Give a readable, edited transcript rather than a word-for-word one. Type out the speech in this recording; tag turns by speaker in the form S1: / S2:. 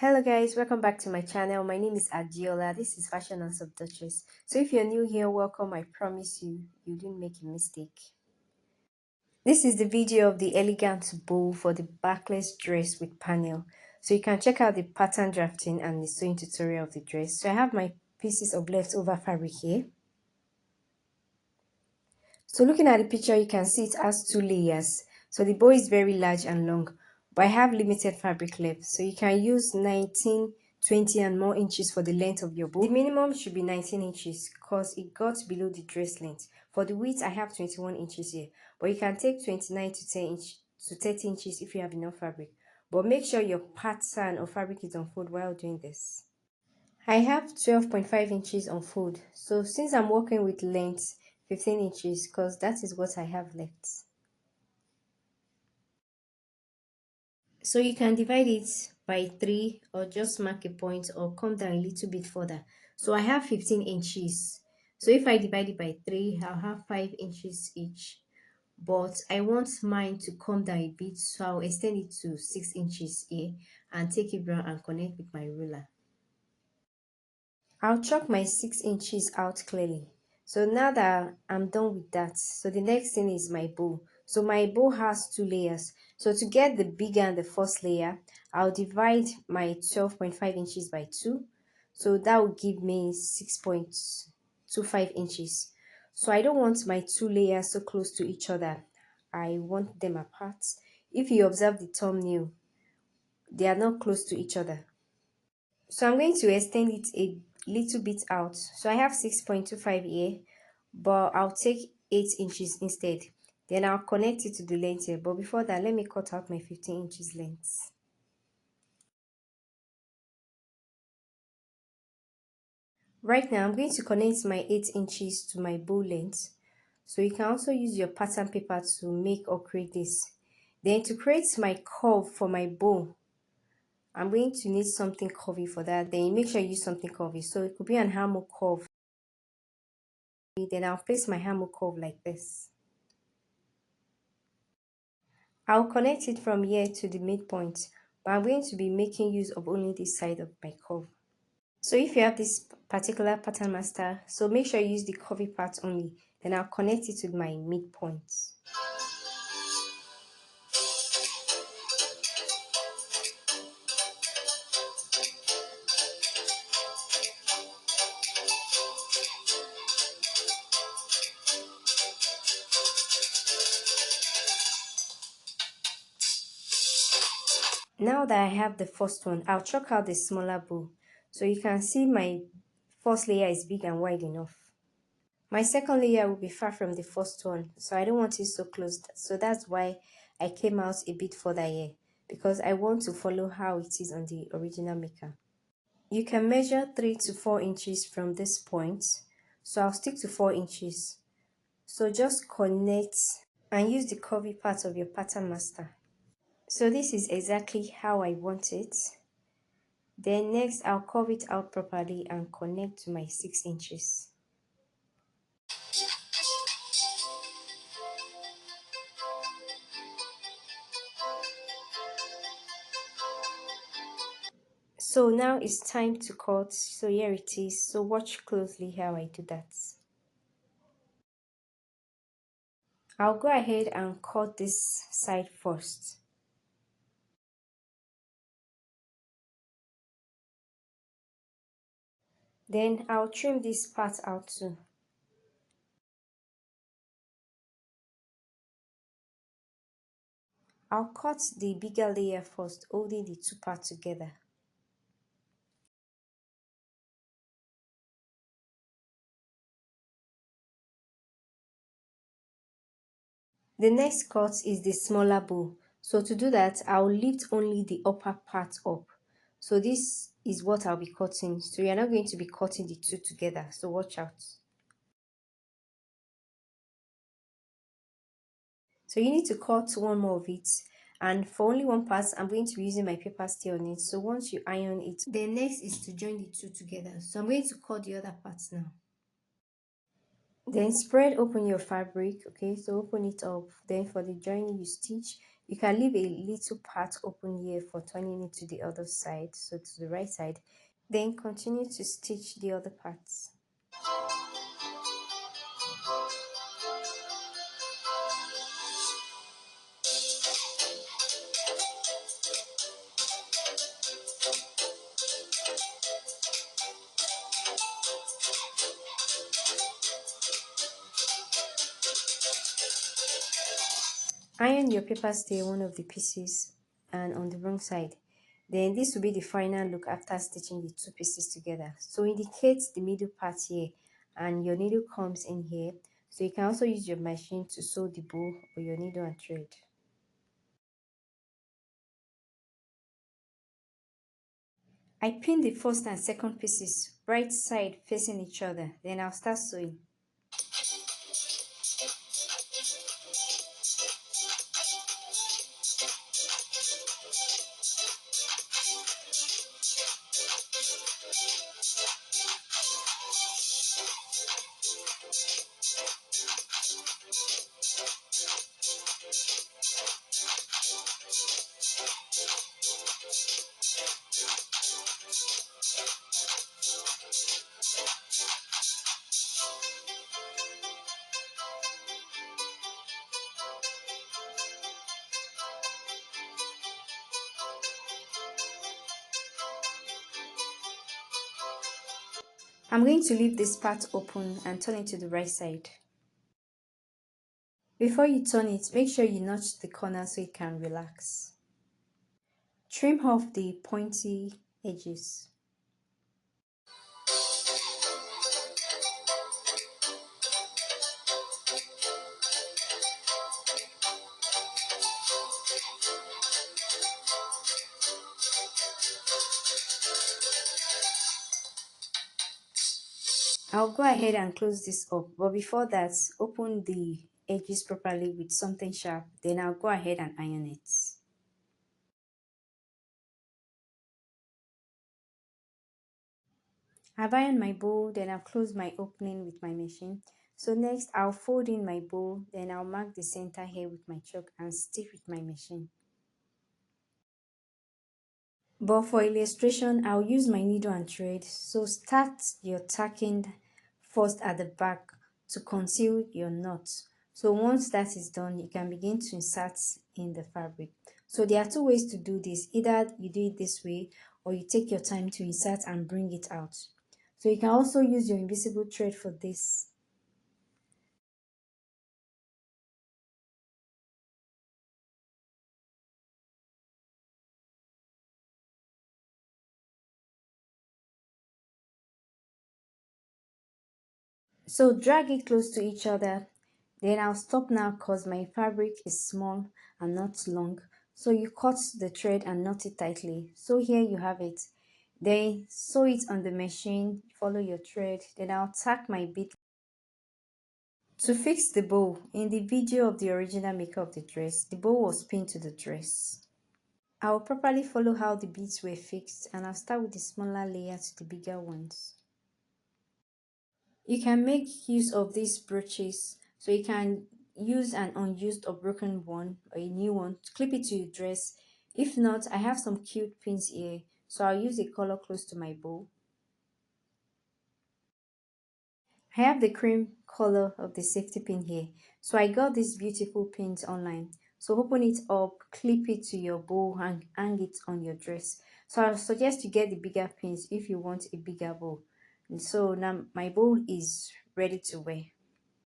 S1: Hello guys, welcome back to my channel. My name is Adiola. This is Fashion and Subduchess. So if you're new here, welcome. I promise you didn't make a mistake. This is the video of the elegant bow for the backless dress with panel. So you can check out the pattern drafting and the sewing tutorial of the dress. So I have my pieces of leftover fabric here. So looking at the picture, you can see it has two layers. So the bow is very large and long, but I have limited fabric left. So you can use 19, 20 and more inches for the length of your bow. The minimum should be 19 inches because it got below the dress length. For the width, I have 21 inches here, but you can take 29 to 30 inches if you have enough fabric. But make sure your pattern or fabric is on fold while doing this. I have 12.5 inches on fold, so since I'm working with length 15 inches because that is what I have left. So you can divide it by 3 or just mark a point or come down a little bit further. So I have 15 inches. So if I divide it by 3, I'll have 5 inches each. But I want mine to come down a bit, so I'll extend it to 6 inches here and take it round and connect with my ruler. I'll chalk my 6 inches out clearly. So now that I'm done with that, so the next thing is my bow. So my bow has two layers. So to get the bigger and the first layer, I'll divide my 12.5 inches by 2. So that will give me 6.25 inches. So I don't want my two layers so close to each other. I want them apart. If you observe the thumbnail, they are not close to each other. So I'm going to extend it a little bit out. So I have 6.25 here, but I'll take 8 inches instead. Then I'll connect it to the length here. But before that, let me cut out my 15 inches length. Right now, I'm going to connect my 8 inches to my bow length. So you can also use your pattern paper to make or create this. Then to create my curve for my bow, I'm going to need something curvy for that. Then make sure you use something curvy. So it could be an hammer curve. Then I'll place my hammer curve like this. I'll connect it from here to the midpoint, but I'm going to be making use of only this side of my curve. So if you have this particular pattern master, so make sure you use the curvy part only. Then I'll connect it with my midpoint. Now that I have the first one, I'll chalk out the smaller bow. So you can see my first layer is big and wide enough. My second layer will be far from the first one, so I don't want it so close. So that's why I came out a bit further here, because I want to follow how it is on the original maker. You can measure 3 to 4 inches from this point, so I'll stick to 4 inches. So just connect and use the curvy part of your pattern master. So this is exactly how I want it. Then next I'll curve it out properly and connect to my 6 inches. So now it's time to cut. So here it is. So watch closely how I do that. I'll go ahead and cut this side first. Then I'll trim this part out too. I'll cut the bigger layer first, holding the two parts together. The next cut is the smaller bow. So to do that, I'll lift only the upper part up. So this is what I'll be cutting. So you're not going to be cutting the two together. So watch out. So you need to cut one more of it. And for only one part, I'm going to be using my paper stay on it. So once you iron it, the next is to join the two together. So I'm going to cut the other parts now. Then spread open your fabric, okay? So open it up. Then for the joining, you stitch. You can leave a little part open here for turning it to the other side, so to the right side. Then continue to stitch the other parts. Iron your paper stay one of the pieces and on the wrong side. Then this will be the final look after stitching the two pieces together. So indicate the middle part here and your needle comes in here. So you can also use your machine to sew the bow or your needle and thread. I pin the first and second pieces right side facing each other. Then I'll start sewing. I'm going to leave this part open and turn it to the right side. Before you turn it, make sure you notch the corner so it can relax. Trim off the pointy edges. I'll go ahead and close this up, but before that, open the edges properly with something sharp, then I'll go ahead and iron it. I've ironed my bow, then I'll close my opening with my machine. So next, I'll fold in my bow, then I'll mark the center here with my chalk and stick with my machine. But for illustration, I'll use my needle and thread. So start your tacking first at the back to conceal your knot. So once that is done, you can begin to insert in the fabric. So there are two ways to do this. Either you do it this way or you take your time to insert and bring it out. So you can also use your invisible thread for this. So drag it close to each other. Then I'll stop now because my fabric is small and not long. So you cut the thread and knot it tightly. So here you have it. Then sew it on the machine, follow your thread. Then I'll tack my bead. To fix the bow, in the video of the original maker of the dress, the bow was pinned to the dress. I will properly follow how the beads were fixed and I'll start with the smaller layer to the bigger ones. You can make use of these brooches, so you can use an unused or broken one or a new one to clip it to your dress. If not, I have some cute pins here, so I'll use a color close to my bow. I have the cream color of the safety pin here, so I got these beautiful pins online. So open it up, clip it to your bow and hang it on your dress. So I suggest you get the bigger pins if you want a bigger bow. And so now my bow is ready to wear.